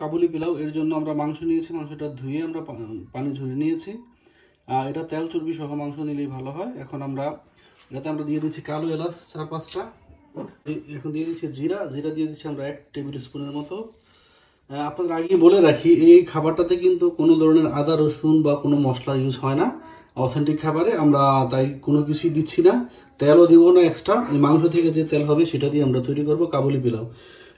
কাবুলি পোলাও। এর জন্য আমরা মাংস নিয়েছি, মাংসটা ধুয়ে আমরা পানি ঝরিয়ে নিয়েছি। এটা তেল চর্বি সহ মাংস নিলেই ভালো হয়। এখন এটাতে আমরা দিয়ে দিচ্ছি কালো এলাচ 4-5টা। এখন দিয়ে দিচ্ছি জিরা দিয়ে দিচ্ছি আমরা 1 টেবিল স্পুনের মতো। আপনাদের আগে বলে রাখি, এই খাবারটাতে কিন্তু কোনো ধরনের আদা রসুন বা কোনো মশলা ইউজ হয় না। অথেন্টিক খাবারে আমরা তাই কোনো কিছুই দিচ্ছি না, তেলও দিব না এক্সট্রা। এই মাংস থেকে যে তেল হবে সেটা দিয়ে আমরা তৈরি করব কাবুলি পোলাও।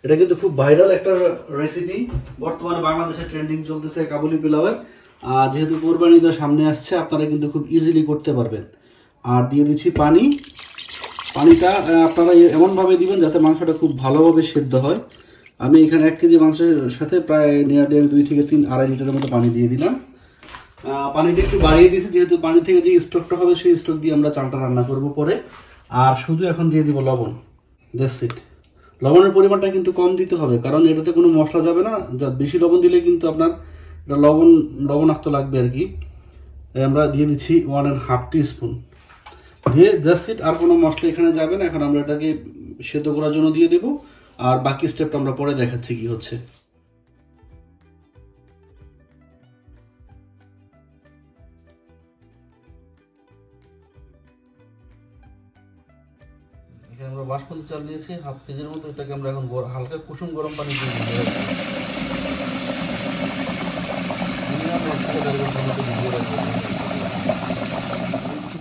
এটা কিন্তু খুব ভাইরাল একটা রেসিপি, বর্তমানে বাংলাদেশে ট্রেন্ডিং চলতেছে কাবুলি পোলাওয়ের। যেহেতু কোরবানি ঈদ সামনে আসছে, আপনারা কিন্তু খুব ইজিলি করতে পারবেন। আর দিয়ে দিচ্ছি পানিটা আপনারা এমনভাবে দিবেন যাতে মাংসটা খুব ভালোভাবে সেদ্ধ হয়। আমি এখানে 1 কেজি মাংসের সাথে প্রায় নিয়ারলি 2 থেকে 2.5 লিটারের মতো পানি দিয়ে দিলাম। পানিটা একটু বাড়িয়ে দিয়েছি, যেহেতু পানি থেকে যে স্টকটা হবে সেই স্টক দিয়ে আমরা চালটা রান্না করব পরে। আর শুধু এখন দিয়ে দিব লবণ। That's it. লবণের পরিমাণটা কিন্তু কম দিতে হবে, কারণ এটাতে কোনো মশলা যাবে না। বেশি লবণ দিলে কিন্তু আপনার এটা লবণাক্ত লাগবে আর কি। আমরা দিয়ে দিচ্ছি 1.5 টিস্পুন দিয়ে দ্যাটস ইট। আর কোনো মশলা এখানে যাবে না। এখন আমরা এটাকে সেদ্ধ করার জন্য দিয়ে দেব, আর বাকি স্টেপটা আমরা পরে দেখাচ্ছি কি হচ্ছে। এখানে আমরা বাসমতি চাল নিয়েছি 1/2 কেজির মতো। এটাকে আমরা এখন হালকা কুসুম গরম পানি দিয়ে দিব।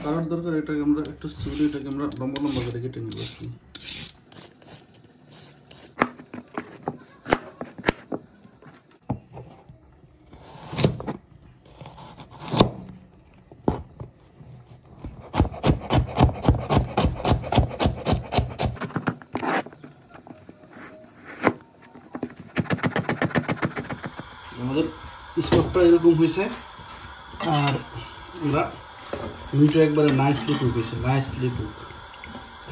কারণ দরকার, এটাকে আমরা একটু চুলে এটাকে আমরা লম্বা লম্বা করে কেটে নিব আর কি। আমাদের স্টকটা এরকম হয়েছে, আর আমরা মিটটা একবারে নাইসলি কুক হয়েছে,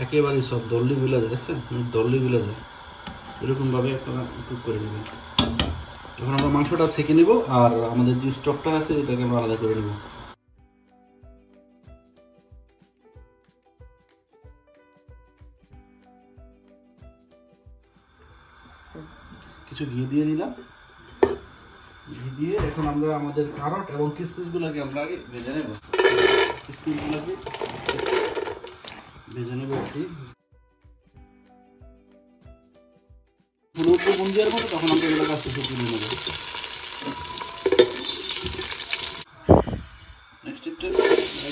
একেবারে সব দল্লি গুলা যায়, দেখছেন দল্লি গুলা যায়, এরকমভাবে আপনারা কুক করে নেবেন। এখন আমরা মাংসটা ছেঁকে নেব, আর আমাদের যে স্টকটা আছে এটাকে আমরা আলাদা করে নেব। কিছু ঘি দিয়ে নিলাম। ঘি দিয়ে এখন আমরা আমাদের কারট এবং কিসমিসগুলোকে আমরা আগে ভেজে নেব। কিসমিসগুলোকে ভেজে নেব একটু হলুদ বুন্দিয়ার মতো, তখন আমরা এগুলো কাছে তুলে নেব। নেক্সট স্টেপে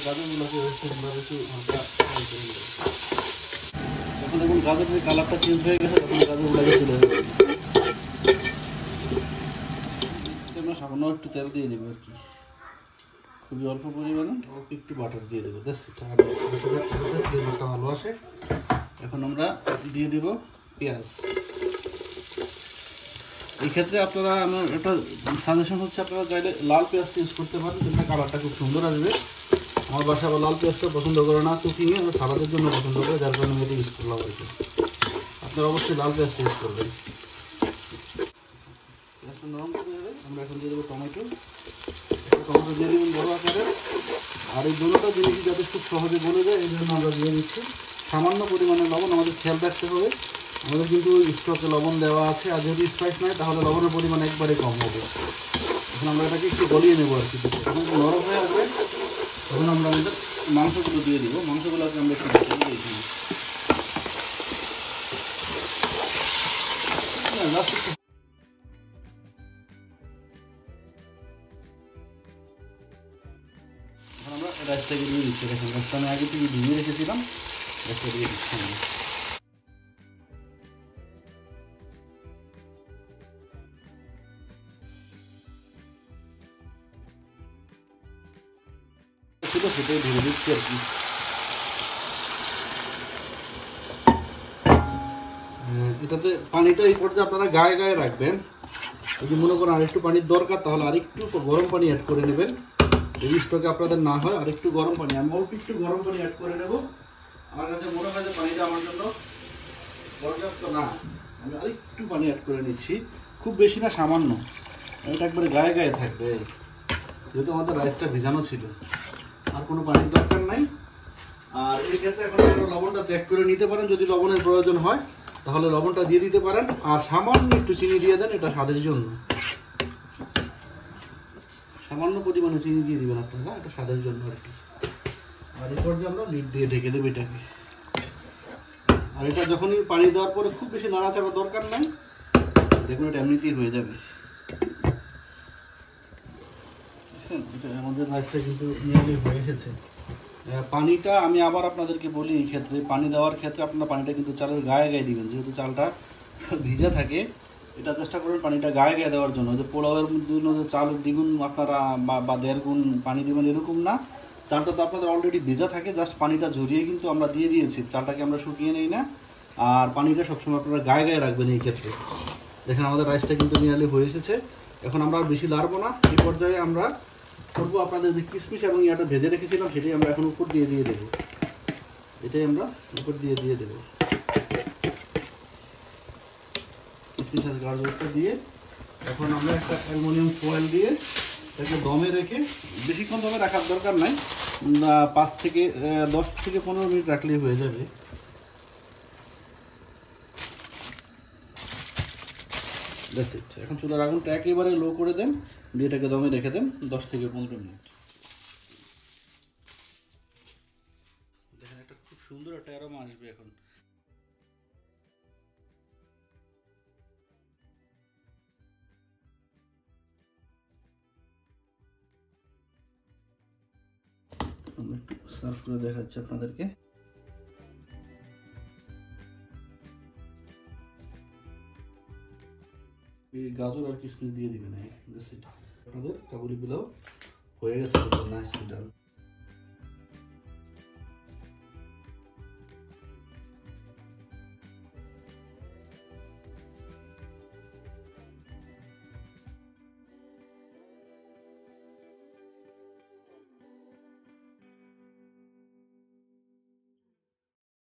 গাজরগুলোকে একটু হালকা ফ্রাই করে নেব। যখন দেখুন গাজরের কালারটা চেঞ্জ হয়ে গেছে, তখন গাজরগুলোকে তুলে নেব। আমরা সামান্য একটু তেল দিয়ে দেবো আর কি, খুবই অল্প পরিমাণে, অল্প একটু বাটার দিয়ে দেবো। ফ্লেভারটা ভালো আসে। এখন আমরা দিয়ে দিব পেঁয়াজ। এই ক্ষেত্রে আপনারা, আমার একটা সাজেশন হচ্ছে, আপনারা চাইলে লাল পেঁয়াজটা ইউজ করতে পারেন, সেটা কালারটা খুব সুন্দর আসবে। আমার বাসায় আবার লাল পেঁয়াজটা পছন্দ করে না কুকিংয়ে, আমরা সালাদের জন্য পছন্দ করে, যার কারণে আমি এটা ইউজ করলাম আর কি। আপনারা অবশ্যই লাল পেঁয়াজটা ইউজ করবেন। পেঁয়াজটা নরম করে দেবে। আমরা এখন দিয়ে দেবো টমেটো দিয়ে দেবেন বড় আকারে। আর এই দুটোটা জিনিস যাতে খুব সহজে গলে যায়, এই জন্য আমরা দিয়ে দিচ্ছি সামান্য পরিমাণে লবণ। আমাদের খেয়াল রাখতে হবে, আমাদের কিন্তু স্টকে লবণ দেওয়া আছে, আর যদি স্পাইস নাই তাহলে লবণের পরিমাণ একবারে কম হবে। এখন আমরা এটাকে একটু গলিয়ে নেবো আর কি। যখন নরম হয়ে আসবে তখন আমরা আমাদের মাংসগুলো দিয়ে দিব। মাংসগুলোকে আমরা একটু আমরা রাইসটাকে দিয়ে দিচ্ছি। দেখুন রাইসটা আমি আগে থেকে ভিজিয়ে রেখেছিলাম, রাইসটা দিয়ে দিচ্ছি আমরা। সেটাই ধরে দিচ্ছি আর কি। এটাতে পানিটা এই পর্যায়ে আপনারা গায়ে গায়ে রাখবেন। যদি মনে করেন আরেকটু পানির দরকার, তাহলে আরেকটু গরম পানি অ্যাড করে নেবেন। যদি স্টকে আপনাদের না হয়, আরেকটু গরম পানি, আমি অল্প একটু গরম পানি অ্যাড করে নেব। আমার কাছে মনে হয় যে পানিটা আমার জন্য পর্যাপ্ত না, আমি আরেকটু পানি অ্যাড করে নিচ্ছি। খুব বেশি না, সামান্য। এটা একবারে গায়ে গায়ে থাকবে, যেহেতু আমাদের রাইসটা ভেজানো ছিল। আর কোনো পানির দরকার নাই। আর এই ক্ষেত্রে এখন আপনারা লবণটা চেক করে নিতে পারেন, যদি লবণের প্রয়োজন হয় তাহলে লবণটা দিয়ে দিতে পারেন। আর সামান্য একটু চিনি দিয়ে দেন, এটা স্বাদের জন্য। সামান্য পরিমাণে চিনি দিয়ে দিবেন আপনারা, এটা স্বাদের জন্য আর কি। আর এরপর যে আমরা লিড দিয়ে ঢেকে দেবো এটাকে। আর এটা যখনই পানি দেওয়ার পরে খুব বেশি নাড়াচাড়া দরকার নাই, দেখুন এটা এমনিতেই হয়ে যাবে। আমাদের রাইসটা কিন্তু নিয়ারলি হয়ে এসেছে। পানিটা আমি আবার আপনাদেরকে বলি, এই ক্ষেত্রে পানি দেওয়ার ক্ষেত্রে আপনারা পানিটা কিন্তু চালের গায়ে গায়ে দিবেন, যেহেতু চালটা ভিজা থাকে। এটা চেষ্টা করবেন পানিটা গায়ে গায়ে দেওয়ার জন্য, যে পোলাওয়ের জন্য যে চালের দ্বিগুণ আপনারা বা 1.5 গুণ পানি দিবেন এরকম না। চালটা তো আপনাদের অলরেডি ভিজা থাকে, জাস্ট পানিটা ঝরিয়ে কিন্তু আমরা দিয়ে দিয়েছি, চালটাকে আমরা শুকিয়ে নেই না। আর পানিটা সবসময় আপনারা গায়ে গায়ে রাখবেন এই ক্ষেত্রে। দেখেন আমাদের রাইসটা কিন্তু নিয়ারলি হয়ে এসেছে। এখন আমরা আর বেশি লাড়বো না, এই পর্যায়ে আমরা করবো আপনাদের যে কিশমিশ এবং ইয়াটা ভেজে রেখেছিলাম সেটাই আমরা এখন উপর দিয়ে দেবো। এটাই আমরা উপর দিয়ে দেবো, কিশমিশ আর গাজরটা দিয়ে। এখন আমরা একটা অ্যালুমিনিয়াম ফয়েল দিয়ে এটাকে দমে রেখে, বেশিক্ষণ দমে রাখার দরকার নাই, 10 থেকে 15 মিনিট রাখলেই হয়ে যাবে। এখন চুলার আগুনটা একেবারে লো করে দেন, দিয়ে এটাকে দমে রেখে দেন 10 থেকে 15 মিনিট। দেখেন একটা খুব সুন্দর একটা অ্যারোমা আসবে এখন। আমরা একটু সার্ভ করে দেখাচ্ছি আপনাদেরকে। এই গাজর আর কিশমিশ দিয়ে দিবেন, আপনাদের কাবুলি পোলাও হয়ে গেছে।